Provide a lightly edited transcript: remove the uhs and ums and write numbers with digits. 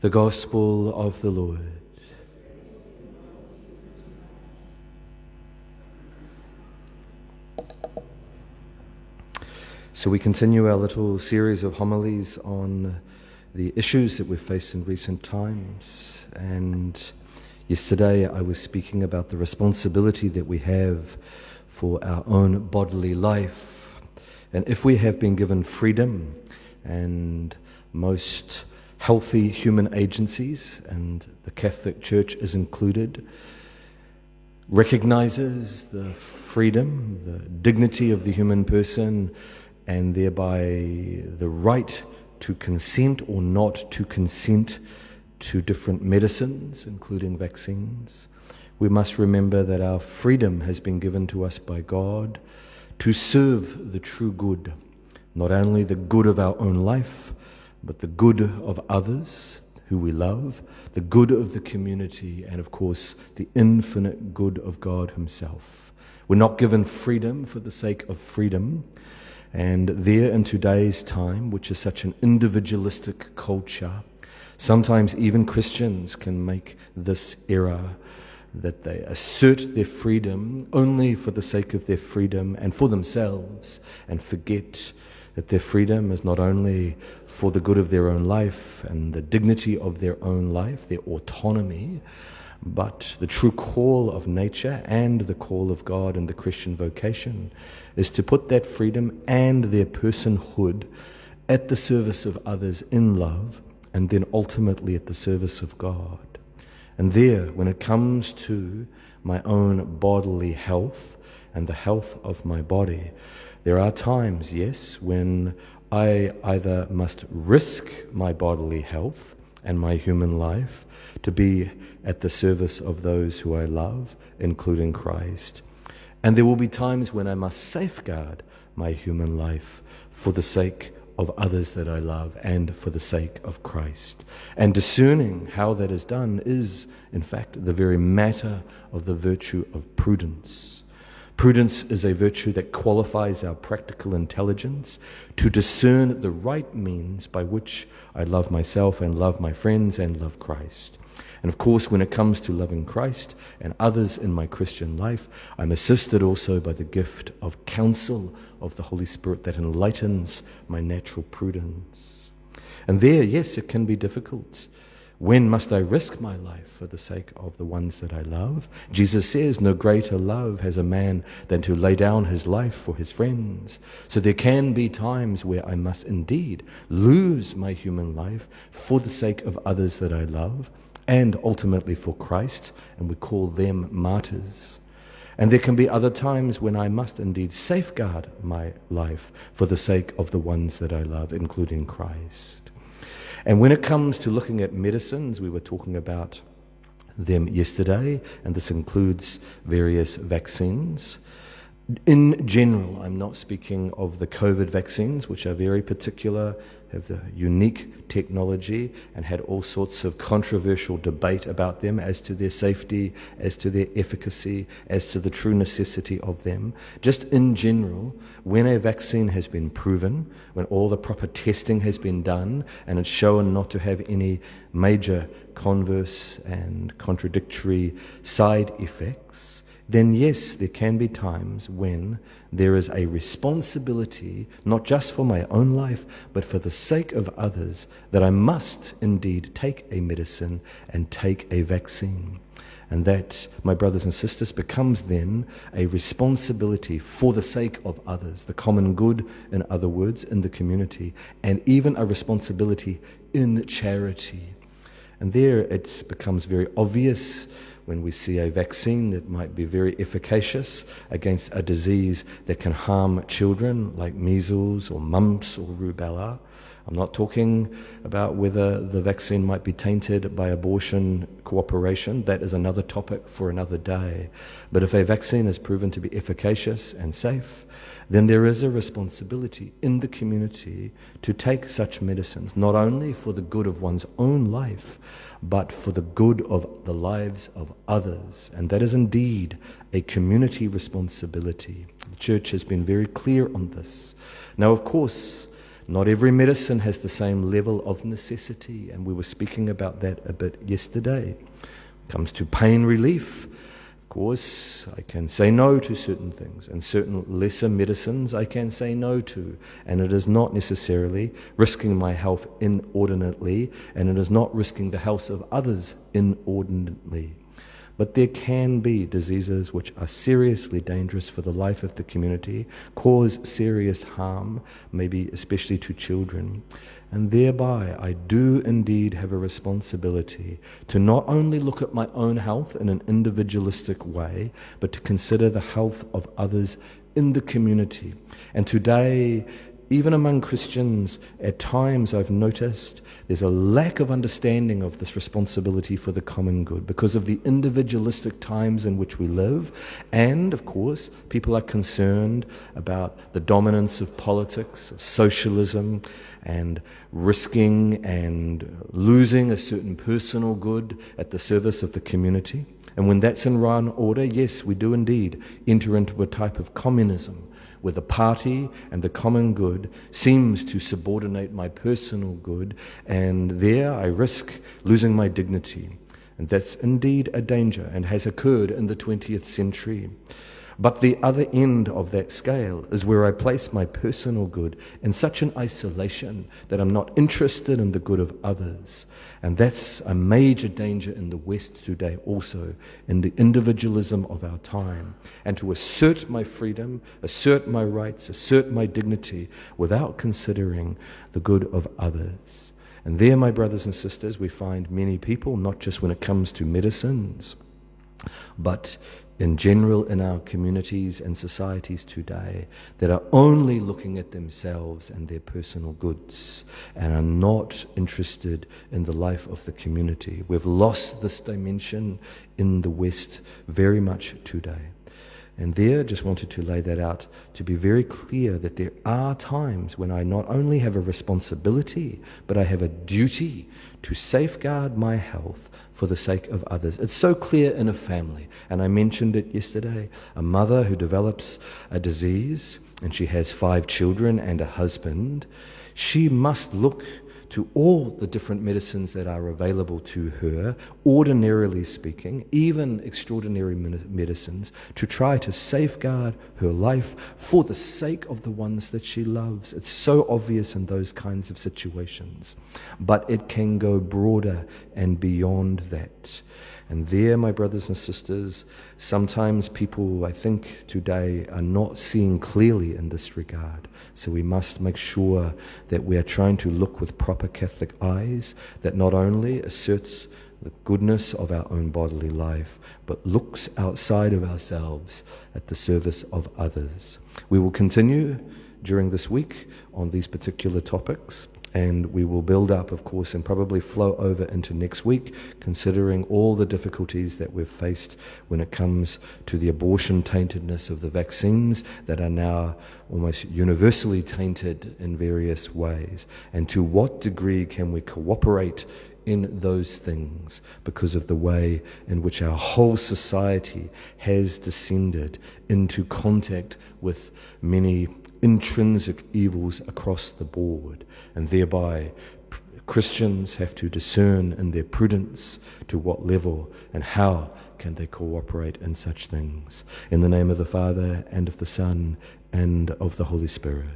The Gospel of the Lord. So we continue our little series of homilies on the issues that we've faced in recent times. And yesterday I was speaking about the responsibility that we have for our own bodily life. And if we have been given freedom, and most healthy human agencies, and the Catholic Church is included, recognizes the freedom, the dignity of the human person, and thereby the right to consent or not to consent to different medicines, including vaccines. We must remember that our freedom has been given to us by God to serve the true good, not only the good of our own life, but the good of others who we love, the good of the community, and of course, the infinite good of God Himself. We're not given freedom for the sake of freedom, and there in today's time, which is such an individualistic culture, sometimes even Christians can make this error that they assert their freedom only for the sake of their freedom and for themselves, and forget that their freedom is not only for the good of their own life and the dignity of their own life, their autonomy, but the true call of nature and the call of God and the Christian vocation is to put that freedom and their personhood at the service of others in love, and then ultimately at the service of God. And there, when it comes to my own bodily health and the health of my body, there are times, yes, when I either must risk my bodily health and my human life to be at the service of those who I love, including Christ. And there will be times when I must safeguard my human life for the sake of others that I love and for the sake of Christ. And discerning how that is done is, in fact, the very matter of the virtue of prudence. Prudence is a virtue that qualifies our practical intelligence to discern the right means by which I love myself and love my friends and love Christ. And of course, when it comes to loving Christ and others in my Christian life, I'm assisted also by the gift of counsel of the Holy Spirit that enlightens my natural prudence. And there, yes, it can be difficult. When must I risk my life for the sake of the ones that I love? Jesus says, no greater love has a man than to lay down his life for his friends. So there can be times where I must indeed lose my human life for the sake of others that I love, and ultimately for Christ, and we call them martyrs. And there can be other times when I must indeed safeguard my life for the sake of the ones that I love, including Christ. And when it comes to looking at medicines, we were talking about them yesterday, and this includes various vaccines. In general, I'm not speaking of the COVID vaccines, which are very particular, have the unique technology, and had all sorts of controversial debate about them as to their safety, as to their efficacy, as to the true necessity of them. Just in general, when a vaccine has been proven, when all the proper testing has been done, and it's shown not to have any major converse and contradictory side effects, then yes, there can be times when there is a responsibility, not just for my own life, but for the sake of others, that I must indeed take a medicine and take a vaccine. And that, my brothers and sisters, becomes then a responsibility for the sake of others, the common good, in other words, in the community, and even a responsibility in charity. And there it becomes very obvious when we see a vaccine that might be very efficacious against a disease that can harm children, like measles or mumps or rubella. I'm not talking about whether the vaccine might be tainted by abortion cooperation. That is another topic for another day. But if a vaccine is proven to be efficacious and safe, then there is a responsibility in the community to take such medicines, not only for the good of one's own life, but for the good of the lives of others. And that is indeed a community responsibility. The Church has been very clear on this. Now, of course, Not every medicine has the same level of necessity, and we were speaking about that a bit yesterday. When it comes to pain relief, of course, I can say no to certain things, and certain lesser medicines I can say no to, and it is not necessarily risking my health inordinately, and it is not risking the health of others inordinately. But there can be diseases which are seriously dangerous for the life of the community, cause serious harm, maybe especially to children. And thereby I do indeed have a responsibility to not only look at my own health in an individualistic way, but to consider the health of others in the community. And today, even among Christians, at times I've noticed there's a lack of understanding of this responsibility for the common good because of the individualistic times in which we live. And, of course, people are concerned about the dominance of politics, of socialism, and risking and losing a certain personal good at the service of the community. And when that's in wrong order, yes, we do indeed enter into a type of communism, where the party and the common good seems to subordinate my personal good, and there I risk losing my dignity. And that's indeed a danger and has occurred in the 20th century. But the other end of that scale is where I place my personal good in such an isolation that I'm not interested in the good of others. And that's a major danger in the West today also, in the individualism of our time. And to assert my freedom, assert my rights, assert my dignity without considering the good of others. And there, my brothers and sisters, we find many people, not just when it comes to medicines, but in general in our communities and societies today, that are only looking at themselves and their personal goods and are not interested in the life of the community. We've lost this dimension in the West very much today. And there, just wanted to lay that out to be very clear that there are times when I not only have a responsibility, but I have a duty to safeguard my health for the sake of others. It's so clear in a family, and I mentioned it yesterday. A mother who develops a disease, and she has 5 children and a husband, she must look to all the different medicines that are available to her, ordinarily speaking, even extraordinary medicines, to try to safeguard her life for the sake of the ones that she loves. It's so obvious in those kinds of situations. But it can go broader and beyond that. And there, my brothers and sisters, sometimes people, I think, today are not seeing clearly in this regard. So we must make sure that we are trying to look with proper Catholic eyes, that not only asserts the goodness of our own bodily life, but looks outside of ourselves at the service of others. We will continue during this week on these particular topics. And we will build up, of course, and probably flow over into next week, considering all the difficulties that we've faced when it comes to the abortion taintedness of the vaccines that are now almost universally tainted in various ways. And to what degree can we cooperate in those things because of the way in which our whole society has descended into contact with many intrinsic evils across the board, and thereby Christians have to discern in their prudence to what level and how can they cooperate in such things. In the name of the Father, and of the Son, and of the Holy Spirit.